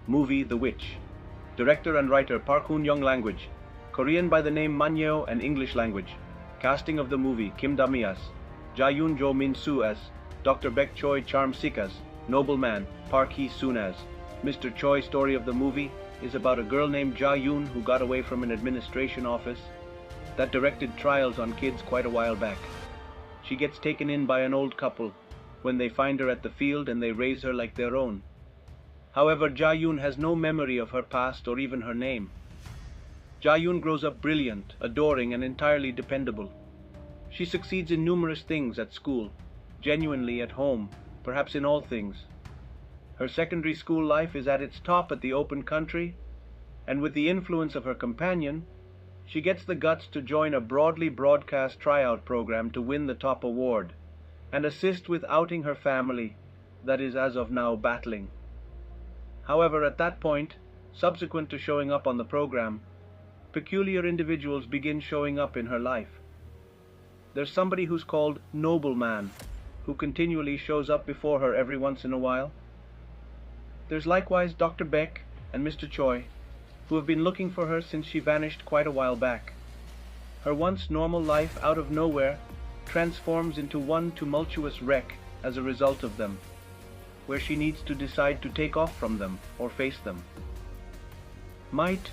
Movie The Witch. Director and writer Park Hoon-young. Language Korean by the name Manyo, and English language. Casting of the movie: Kim Da-mi as Ja-yoon, Jo Min-soo as Dr. Baek Choi, Charm-sik as Nobleman, Park Hee-soon as Mr. Choi. Story of the movie is about a girl named Ja-yoon who got away from an administration office that directed trials on kids quite a while back. She gets taken in by an old couple when they find her at the field, and they raise her like their own. However, Ja-yoon has no memory of her past or even her name. Ja-yoon grows up brilliant, adoring, and entirely dependable. She succeeds in numerous things at school, genuinely at home, perhaps in all things. Her secondary school life is at its top at the open country, and with the influence of her companion, she gets the guts to join a broadly broadcast tryout program to win the top award, and assist with outing her family that is as of now battling. However, at that point, subsequent to showing up on the program, peculiar individuals begin showing up in her life. There's somebody who's called Nobleman, who continually shows up before her every once in a while. There's likewise Dr. Baek and Mr. Choi, who have been looking for her since she vanished quite a while back. Her once normal life out of nowhere transforms into one tumultuous wreck as a result of them, where she needs to decide to take off from them or face them. Might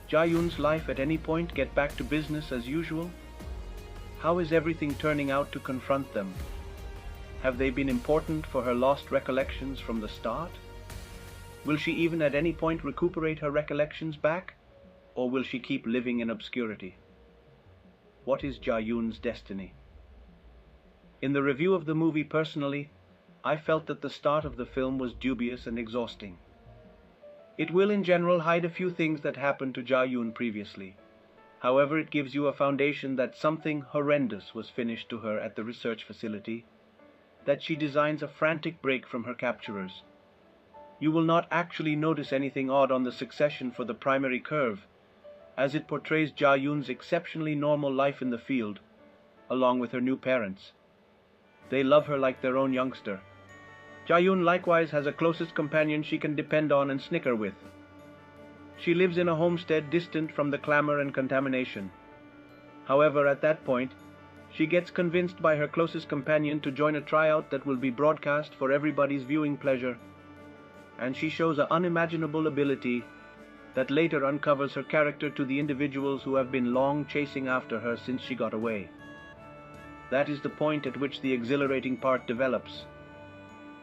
Ja-yoon's life at any point get back to business as usual? How is everything turning out to confront them? Have they been important for her lost recollections from the start? Will she even at any point recuperate her recollections back? Or will she keep living in obscurity? What is Ja-yoon's destiny? In the review of the movie, personally, I felt that the start of the film was dubious and exhausting. It will in general hide a few things that happened to Ja-yoon previously. However, it gives you a foundation that something horrendous was finished to her at the research facility, that she designs a frantic break from her capturers. You will not actually notice anything odd on the succession for the primary curve, as it portrays Ja-yoon's exceptionally normal life in the field, along with her new parents. They love her like their own youngster. Ja-yoon likewise has a closest companion she can depend on and snicker with. She lives in a homestead distant from the clamor and contamination. However, at that point, she gets convinced by her closest companion to join a tryout that will be broadcast for everybody's viewing pleasure, and she shows an unimaginable ability that later uncovers her character to the individuals who have been long chasing after her since she got away. That is the point at which the exhilarating part develops.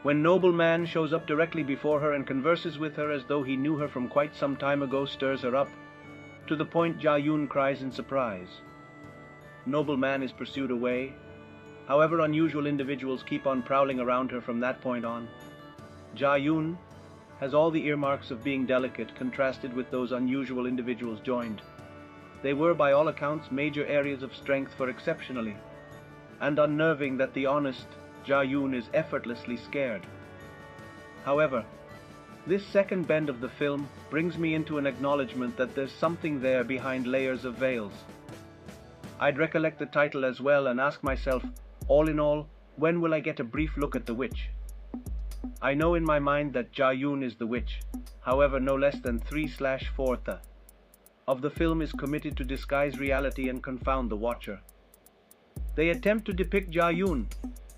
When Nobleman shows up directly before her and converses with her as though he knew her from quite some time ago, stirs her up, to the point Ja-yoon cries in surprise. Nobleman is pursued away. However, unusual individuals keep on prowling around her from that point on. Ja-yoon has all the earmarks of being delicate, contrasted with those unusual individuals joined. They were, by all accounts, major areas of strength for exceptionally, and unnerving that the honest Ja-yoon is effortlessly scared. However, this second bend of the film brings me into an acknowledgement that there's something there behind layers of veils. I'd recollect the title as well and ask myself, all in all, when will I get a brief look at the witch? I know in my mind that Ja-yoon is the witch. However, no less than 3/4 of the film is committed to disguise reality and confound the watcher. They attempt to depict Ja-yoon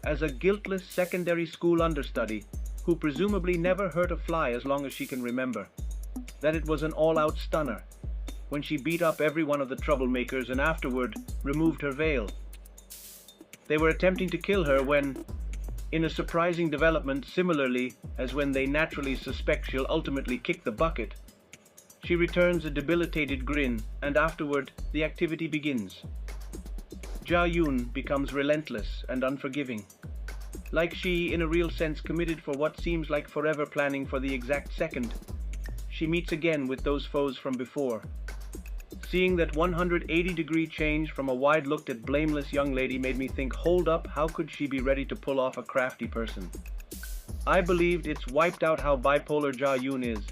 as a guiltless secondary school understudy who presumably never hurt a fly as long as she can remember, that it was an all-out stunner when she beat up every one of the troublemakers and afterward removed her veil. They were attempting to kill her when, in a surprising development similarly as when they naturally suspect she'll ultimately kick the bucket, she returns a debilitated grin, and afterward the activity begins. Ja-yoon becomes relentless and unforgiving, like she, in a real sense, committed for what seems like forever, planning for the exact second she meets again with those foes from before. Seeing that 180-degree change from a wide-looked at blameless young lady made me think, hold up, how could she be ready to pull off a crafty person? I believed it's wiped out how bipolar Ja-yoon is.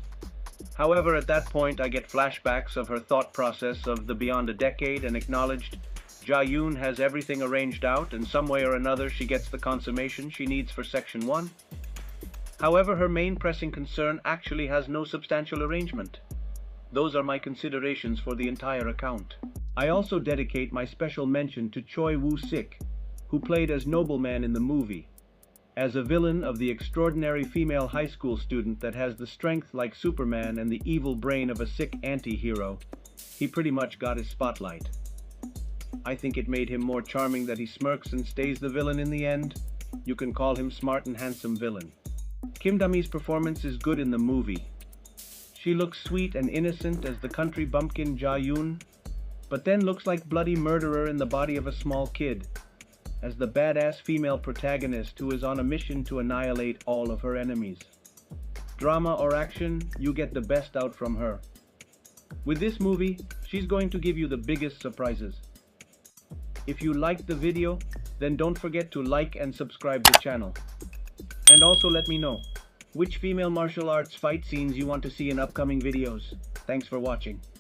However, at that point I get flashbacks of her thought process of the beyond a decade and acknowledged Ja-yoon has everything arranged out, and some way or another she gets the consummation she needs for Section 1. However, her main pressing concern actually has no substantial arrangement. Those are my considerations for the entire account. I also dedicate my special mention to Choi Woo-sik, who played as Nobleman in the movie. As a villain of the extraordinary female high school student that has the strength like Superman and the evil brain of a sick anti-hero, he pretty much got his spotlight. I think it made him more charming that he smirks and stays the villain in the end. You can call him smart and handsome villain. Kim Da-mi's performance is good in the movie. She looks sweet and innocent as the country bumpkin Ja-yoon, but then looks like bloody murderer in the body of a small kid, as the badass female protagonist who is on a mission to annihilate all of her enemies. Drama or action, you get the best out from her. With this movie, she's going to give you the biggest surprises. If you liked the video, then don't forget to like and subscribe the channel. And also let me know which female martial arts fight scenes you want to see in upcoming videos. Thanks for watching.